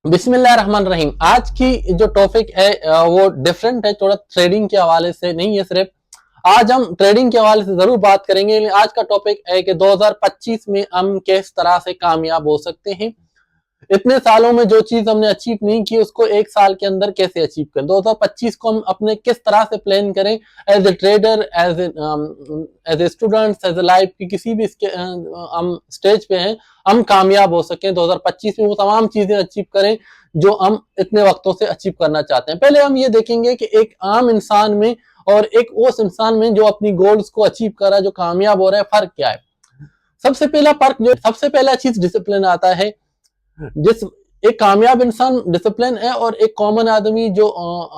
बिस्मिल्लाहिर्रहमानिर्रहीम। आज की जो टॉपिक है वो डिफरेंट है, थोड़ा ट्रेडिंग के हवाले से नहीं है सिर्फ। आज हम ट्रेडिंग के हवाले से जरूर बात करेंगे, लेकिन आज का टॉपिक है कि 2025 में हम किस तरह से कामयाब हो सकते हैं। इतने सालों में जो चीज हमने अचीव नहीं की उसको एक साल के अंदर कैसे अचीव करें। 2025 को हम अपने किस तरह से प्लान करें, as a trader, as a student, as a life की किसी भी हम स्टेज पे हैं, हम कामयाब हो सकें 2025 में, वो तमाम चीजें अचीव करें जो हम इतने वक्तों से अचीव करना चाहते हैं। पहले हम ये देखेंगे कि एक आम इंसान में और एक उस इंसान में जो अपनी गोल्स को अचीव कर रहा है, जो कामयाब हो रहा है, फर्क क्या है। सबसे पहला चीज डिसिप्लिन आता है। जिस एक कामयाब इंसान डिसिप्लिन है और एक कॉमन आदमी जो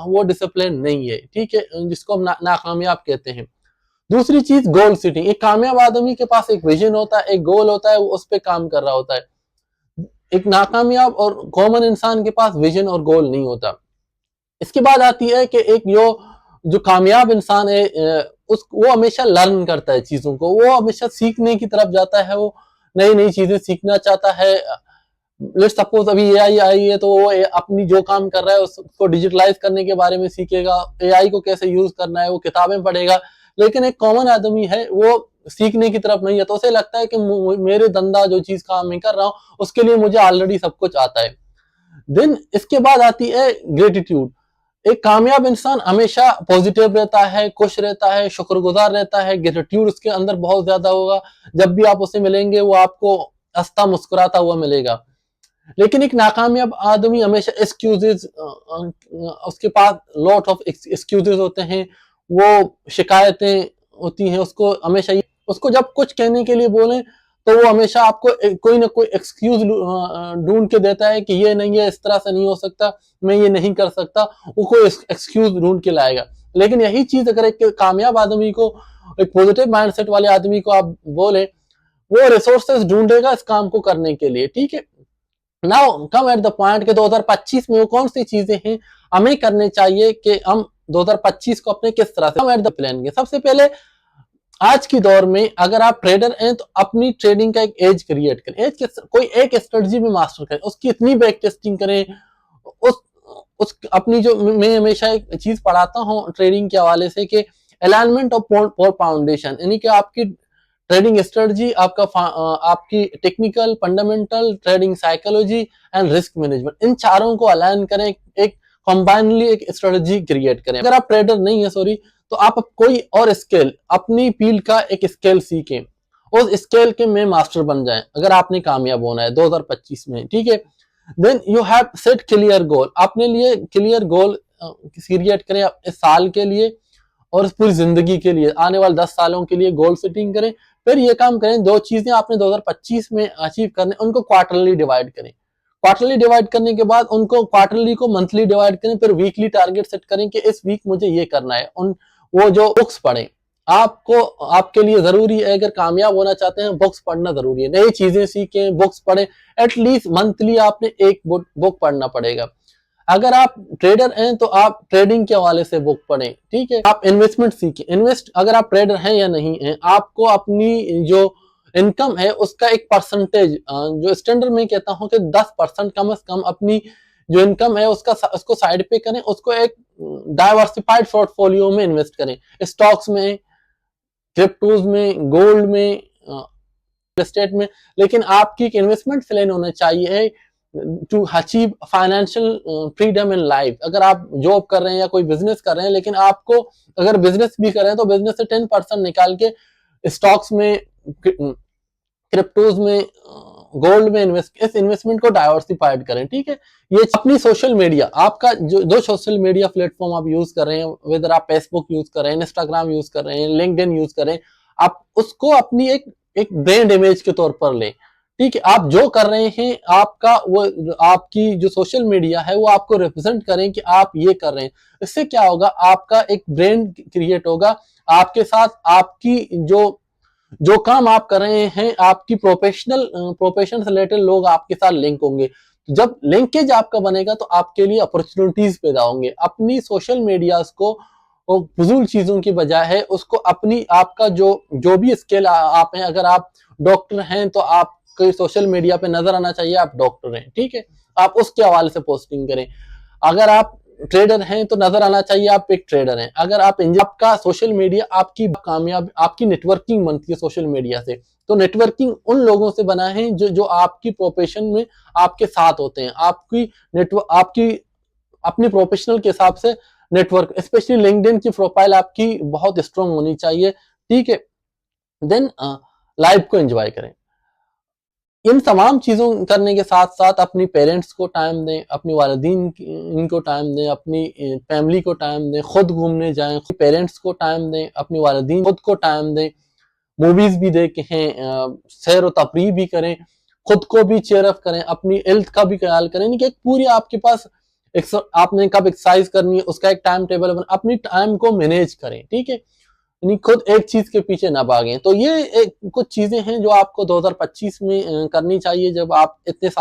वो डिसिप्लिन नहीं है, ठीक है, जिसको हम नाकामयाब कहते हैं। दूसरी चीज गोल सेटिंग। एक कामयाब आदमी के पास एक विजन होता है, एक गोल होता है, वो उस पर काम कर रहा होता है। एक नाकामयाब और कॉमन इंसान के पास विजन और गोल नहीं होता। इसके बाद आती है कि एक जो कामयाब इंसान है, वो हमेशा लर्न करता है चीजों को, वो हमेशा सीखने की तरफ जाता है, वो नई नई चीजें सीखना चाहता है। लेट्स सपोज अभी एआई आई है, तो वो अपनी जो काम कर रहा है उसको डिजिटलाइज करने के बारे में सीखेगा, एआई को कैसे यूज करना है वो किताबें पढ़ेगा। लेकिन एक कॉमन आदमी है, वो सीखने की तरफ नहीं है, तो उसे लगता है कि मेरे धंधा जो चीज काम मैं कर रहा हूँ उसके लिए मुझे ऑलरेडी सब कुछ आता है। देन इसके बाद आती है ग्रेटिट्यूड। एक कामयाब इंसान हमेशा पॉजिटिव रहता है, खुश रहता है, शुक्रगुजार रहता है। ग्रेटिट्यूड उसके अंदर बहुत ज्यादा होगा। जब भी आप उसे मिलेंगे वो आपको हंसता मुस्कुराता हुआ मिलेगा। लेकिन एक नाकामयाब आदमी हमेशा एक्सक्यूजेज, उसके पास लॉट ऑफ एक्सक्यूजेज होते हैं, वो शिकायतें होती हैं, उसको जब कुछ कहने के लिए बोले तो वो हमेशा आपको कोई ना कोई एक्सक्यूज ढूंढ के देता है कि ये नहीं है, इस तरह से नहीं हो सकता, मैं ये नहीं कर सकता, वो कोई एक्सक्यूज ढूंढ के लाएगा। लेकिन यही चीज अगर एक कामयाब आदमी को, एक पॉजिटिव माइंडसेट वाले आदमी को आप बोले, वो रिसोर्सेज ढूंढेगा इस काम को करने के लिए, ठीक है। Now come at the point के 2025 में वो कौन सी चीजें हैं हमें करने चाहिए कि हम 2025 को अपने किस तरह से कम एट द प्लान के। सबसे पहले आज की दौर में अगर आप ट्रेडर हैं तो अपनी ट्रेडिंग का एक एज क्रिएट करें। कोई एक स्ट्रेटजी में मास्टर करें, उसकी इतनी बैक टेस्टिंग करें। उस अपनी जो मैं हमेशा एक चीज पढ़ाता हूँ ट्रेडिंग के हवाले से कि अलाइनमेंट ऑफ फाउंडेशन, यानी कि आपकी ट्रेडिंग स्ट्रेटजी, आपकी technical, fundamental, trading psychology and risk management, इन चारों को अलाइन करें, एक कंबाइनली एक स्ट्रेटजी क्रिएट करें। अगर आप ट्रेडर नहीं है, सॉरी, तो आप कोई और स्केल, अपनी फील्ड का एक स्केल सीखें, उस स्केल के में मास्टर बन जाएं अगर आपने कामयाब होना है 2025 में, ठीक है। Then you have set clear goal. अपने लिए क्लियर गोल क्रिएट करें इस साल के लिए और पूरी जिंदगी के लिए, आने वाले 10 सालों के लिए गोल सेटिंग करें। फिर ये काम करें, जो चीजें आपने 2025 में अचीव करने उनको क्वार्टरली डिवाइड करें। क्वार्टरली डिवाइड करने के बाद उनको क्वार्टरली को मंथली डिवाइड करें, फिर वीकली टारगेट सेट करें कि इस वीक मुझे ये करना है। वो जो बुक्स पढ़ें, आपको आपके लिए जरूरी है, अगर कामयाब होना चाहते हैं बुक्स पढ़ना जरूरी है। नई चीजें सीखें, बुक्स पढ़ें, एटलीस्ट मंथली आपने एक बुक पढ़ना पड़ेगा। अगर आप ट्रेडर हैं तो आप ट्रेडिंग के हवाले से बुक पढ़ें, ठीक है। आप इन्वेस्टमेंट सीखें, अगर आप ट्रेडर हैं या नहीं हैं, आपको अपनी जो इनकम है उसका एक परसेंटेज, जो स्टैंडर्ड में कहता हूं कि 10% कम से कम अपनी जो इनकम है उसको साइड पे करें, उसको एक डाइवर्सिफाइड पोर्टफोलियो में इन्वेस्ट करें, स्टॉक्स में, क्रिप्टोज में, गोल्ड में, स्टेट में। लेकिन आपकी एक इन्वेस्टमेंट प्लान होना चाहिए to achieve financial freedom in life. अगर आप जॉब कर रहे हैं या कोई बिजनेस कर रहे हैं, लेकिन आपको अगर बिजनेस भी कर रहे हैं तो बिजनेस से 10% निकाल के स्टॉक्स में, क्रिप्टोज में, गोल्ड में इस इन्वेस्टमेंट को डाइवर्सिफाइड करें, ठीक है। ये अपनी सोशल मीडिया, आपका जो सोशल मीडिया प्लेटफॉर्म आप यूज कर रहे हैं, वेदर आप फेसबुक यूज कर रहे हैं, इंस्टाग्राम यूज कर रहे हैं, लिंक्डइन यूज कर रहे हैं, आप उसको अपनी एक ब्रांड इमेज के तौर पर लें, ठीक है। आप जो कर रहे हैं, आपका वो, आपकी जो सोशल मीडिया है वो आपको रिप्रेजेंट करें कि आप ये कर रहे हैं। इससे क्या होगा, आपका एक ब्रांड क्रिएट होगा, आपके साथ आपकी जो काम आप कर रहे हैं, आपकी प्रोफेशन से रिलेटेड लोग आपके साथ लिंक होंगे। जब लिंकेज आपका बनेगा तो आपके लिए अपॉर्चुनिटीज पैदा होंगे। अपनी सोशल मीडिया को फजूल चीजों की बजाय है उसको अपनी, आपका जो भी स्किल आप हैं, अगर आप डॉक्टर हैं तो आप सोशल मीडिया पे नजर आना चाहिए आप डॉक्टर हैं, ठीक है। आप उसके हवाले से पोस्टिंग करें। अगर आप ट्रेडर हैं तो नजर आना चाहिए आप एक ट्रेडर हैं। अगर आप आपका सोशल मीडिया आपकी कामयाब आपकी नेटवर्किंग बनती है सोशल मीडिया से, तो नेटवर्किंग उन लोगों से बना है जो आपकी प्रोफेशन में आपके साथ होते हैं। आपकी नेटवर्क आपकी अपनी प्रोफेशनल के हिसाब से नेटवर्क, स्पेशली लिंक्डइन की प्रोफाइल आपकी बहुत स्ट्रांग होनी चाहिए, ठीक है। देन लाइफ को एंजॉय करें। इन तमाम चीज़ों करने के साथ साथ अपनी पेरेंट्स को टाइम दें, अपनी वालिदीन इनको टाइम दें, अपनी फैमिली को टाइम दें, खुद घूमने जाएं, पेरेंट्स को टाइम दें, अपनी वालिदीन खुद को टाइम दें, मूवीज भी देखें, सैर व तफरीह भी करें, खुद को भी चेयर अप करें, अपनी हेल्थ का भी ख्याल करें। नहीं कि एक पूरी आपके पास आपने कब एक्सरसाइज करनी है उसका एक टाइम टेबल बना, अपनी टाइम को मैनेज करें, ठीक है। यानी खुद एक चीज के पीछे ना भागें। तो ये एक कुछ चीजें हैं जो आपको 2025 में करनी चाहिए जब आप इतने साल